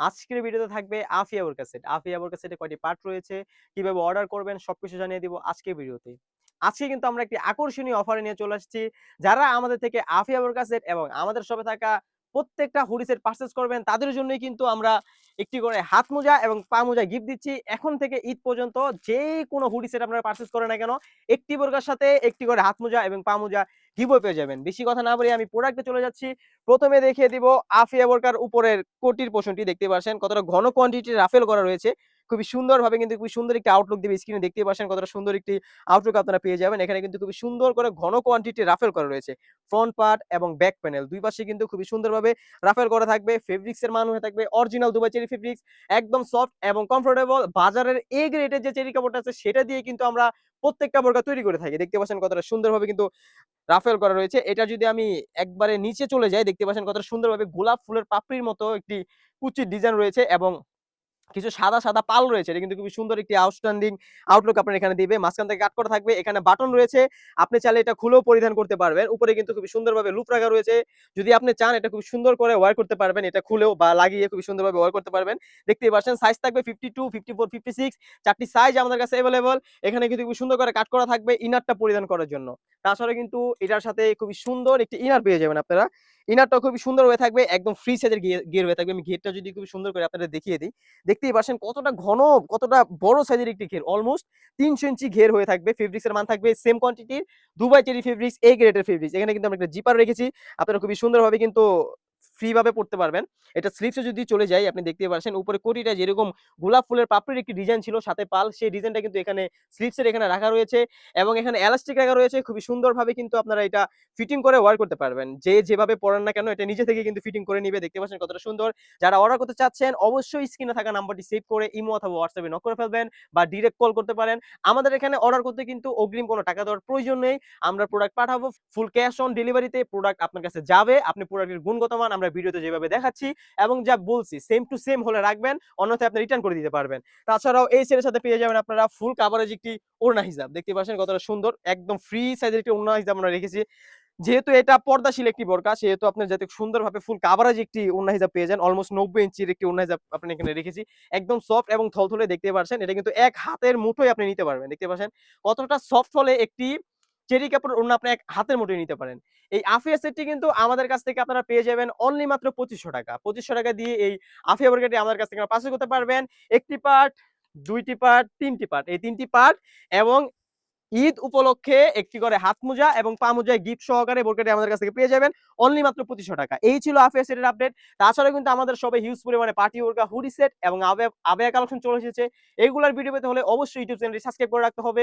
আজকের ভিডিওতে থাকবে আফিয়া বোরকা সেট। আফিয়া বোরকা সেটে কয়টি পার্ট রয়েছে, কিভাবে অর্ডার করবেন সবকিছু জানিয়ে দিব আজকের ভিডিওতে। আজকে কিন্তু আমরা একটি আকর্ষণীয় অফারে নিয়ে চলে আসছি। যারা আমাদের থেকে আফিয়া বোরকা সেট এবং আমাদের শপে থাকা প্রত্যেকটা হুডি সেট পারচেজ করবেন তাদের জন্যই কিন্তু আমরা একটি করে হাত মোজা এবং পা মোজা গিফট দিচ্ছি। এখন থেকে ঈদ পর্যন্ত যেকোনো হুডি সেট আপনারা পারচেজ করেন না কেন, একটি বোরকার সাথে একটি করে হাত মোজা এবং পা মোজা গিভওয়ে পেয়ে যাবেন। বেশি কথা না বলে আমি প্রোডাক্টে চলে যাচ্ছি। প্রথমে দেখিয়ে দিব আফিয়া বোরকার উপরের কোটির পোরশনটি দেখতে পাচ্ছেন কতটা ঘন কোয়ান্টিটির রাফেল করা রয়েছে। খুবই সুন্দরভাবে কিন্তু খুবই সুন্দর একটি আউটলুক দিবে। স্ক্রিনে দেখতে পাচ্ছেন কতটা সুন্দর একটি আউটলুক আপনারা পেয়ে যাবেন। এখানে কিন্তু খুবই সুন্দর করে ঘন কোয়ান্টিটির রাফেল করা রয়েছে। ফ্রন্ট পার্ট এবং ব্যাক প্যানেল ২ পাশে কিন্তু খুবই সুন্দরভাবে রাফেল করা থাকবে। ফেব্রিক্স এর মান হয়ে থাকবে অরিজিনাল দুবাই চেরি ফেব্রিক্স। একদম সফট এবং কমফোর্টেবল। বাজারের এ গ্রেডের যে চেরি কাপড়টা আছে সেটা দিয়ে কিন্তু আমরা প্রত্যেকটা বোরকা তৈরি করে থাকি। দেখতে পাচ্ছেন কতটা সুন্দরভাবে কিন্তু রাফেল করা রয়েছে। এটা যদি আমি একবারে নিচে চলে যাই দেখতে পাচ্ছেন কতটা সুন্দরভাবে গোলাপ ফুলের পাপড়ির মতো একটি কুচির ডিজাইন রয়েছে এবং কিছু সাদা, সাদা পাল রয়েছে। এটা কিন্তু খুবই সুন্দর একটি আউটস্ট্যান্ডিং আউটলুক আপনার এখানে দিবে। মাঝখান থেকে কাট করা থাকবে। এখানে বাটন রয়েছে। আপনি চাইলে এটা খুলেও পরিধান করতে পারবেন। উপরে কিন্তু খুবই সুন্দরভাবে লুপ রাখা রয়েছে। যদি আপনি চান এটা খুব সুন্দর করে ওয়্যার করতে পারবেন। এটা খুলেও বা লাগিয়ে খুবই সুন্দরভাবে ওয়্যার করতে পারবেন। দেখতেই পাচ্ছেন সাইজ থাকবে 52, 54, 56 4টি সাইজ আমাদের কাছে এভেইলেবল। এখানে কিন্তু খুবই সুন্দর করে কাট করা থাকবে ইনারটা পরিধান করার জন্য। তাছাড়া কিন্তু এটার সাথে খুবই সুন্দর একটি ইনার পেয়ে যাবেন আপনারা। ইনারটাও খুবই সুন্দর হয়ে থাকবে। একদম ফ্রি সাইজের ঘের হয়ে থাকবে। আমি ঘেরটা যদি খুবই সুন্দর করে আপনাদের দেখিয়ে দিই। দেখতেই পাচ্ছেন কতটা ঘন, কতটা বড় সাইজের একটি ঘের। অলমোস্ট ৩০০ ইঞ্চি ঘের হয়ে থাকবে। ফেব্রিক্স এর মান থাকবে সেম কোয়ান্টিটির দুবাই চেরি ফেব্রিক্স এ গ্রেডের ফেব্রিক্স। এখানে কিন্তু আমরা একটা জিপার রেখেছি। আপনারা খুবই সুন্দরভাবে কিন্তু ফ্রি ভাবে পড়তে পারবেন। এটা স্লিভসে যদি চলে যাই আপনি দেখতেই পাচ্ছেন উপরে কোটিটা যেরকম গোলাপ ফুলের পাপড়ির একটি ডিজাইন ছিল সাথে পাল সেই ডিজাইনটা কিন্তু এখানে স্লিভসের এখানে রাখা রয়েছে এবং এখানে এলাস্টিক রাখা রয়েছে। খুবই সুন্দরভাবে কিন্তু আপনারা এটা ফিটিং করে ওয়্যার করতে পারবেন। যে যেভাবে পড়েন না কেন এটা নিজে থেকে কিন্তু ফিটিং করে নিবে। দেখতে পাচ্ছেন কতটা সুন্দর। যারা অর্ডার করতে চাচ্ছেন অবশ্যই স্ক্রিনে থাকা নাম্বারটি সেভ করে ইমো অথবা হোয়াটসঅ্যাপে নক করে ফেলবেন বা ডিরেক্ট কল করতে পারেন। আমাদের এখানে অর্ডার করতে কিন্তু অগ্রিম কোনো টাকা দেওয়ার প্রয়োজন নেই। আমরা প্রোডাক্ট পাঠাবো ফুল ক্যাশ অন ডেলিভারিতে প্রোডাক্ট আপনার কাছে যাবে। আপনি প্রোডাক্টের গুণগত মান আমরা ভিডিওতে যেভাবে দেখাচ্ছি এবং যা বলছি সেম টু সেম হলে রাখবেন, অন্যথায় আপনি রিটার্ন করে দিতে পারবেন। তাছাড়াও এই সেটের সাথে পেয়ে যাবেন আপনারা ফুল কাভারেজ একটি ওড়না হিজাব। দেখতে পাচ্ছেন কতটা সুন্দর একদম ফ্রি সাইজের একটি ওড়না হিজাব আমরা রেখেছি। যেহেতু এটা পর্দাশীল একটি বোরকা সেহেতু আপনার যাতে সুন্দরভাবে ফুল কাভারেজ একটি ওড়না হিজাব পেয়ে যান। অলমোস্ট ৯০ ইঞ্চির একটি ওড়না হিজাব আপনি এখানে রেখেছি। একদম সফট এবং থলথলে দেখতে পাচ্ছেন। এটা কিন্তু এক হাতের মুঠোয় আপনি নিতে পারবেন। দেখতে পাচ্ছেন কতটা সফট হলে একটি চেরি কাপড়ের ওড়না আপনি এক হাতের মুঠোয় নিতে পারেন। এই আফিয়া সেটটি কিন্তু আমাদের কাছ থেকে আপনারা পেয়ে যাবেন অনলি মাত্র ৳২৫০০ ৳২৫০০ দিয়ে এই আফিয়া বোরকাটি আমাদের কাছ থেকে পারচেজ করতে পারবেন। ১ টি পার্ট, ২ টি পার্ট, ৩ টি পার্ট। এই ৩ টি পার্ট এবং ঈদ উপলক্ষে একটি করে হাত মোজা এবং পা মোজায় গিফট সহকারে বোরকাটি আমাদের কাছ থেকে পেয়ে যাবেন অনলি মাত্র ৳২৫০০। এই ছিল আফিয়া সেটের আপডেট। তাছাড়াও কিন্তু আমাদের শপে হিউজ পরিমাণে পার্টি বোরকা, হুডি সেট এবং আবেয়া কালেকশন চলে এসেছে। এগুলার ভিডিও পেতে হলে অবশ্যই ইউটিউব চ্যানেলটি সাবস্ক্রাইব করে রাখতে হবে।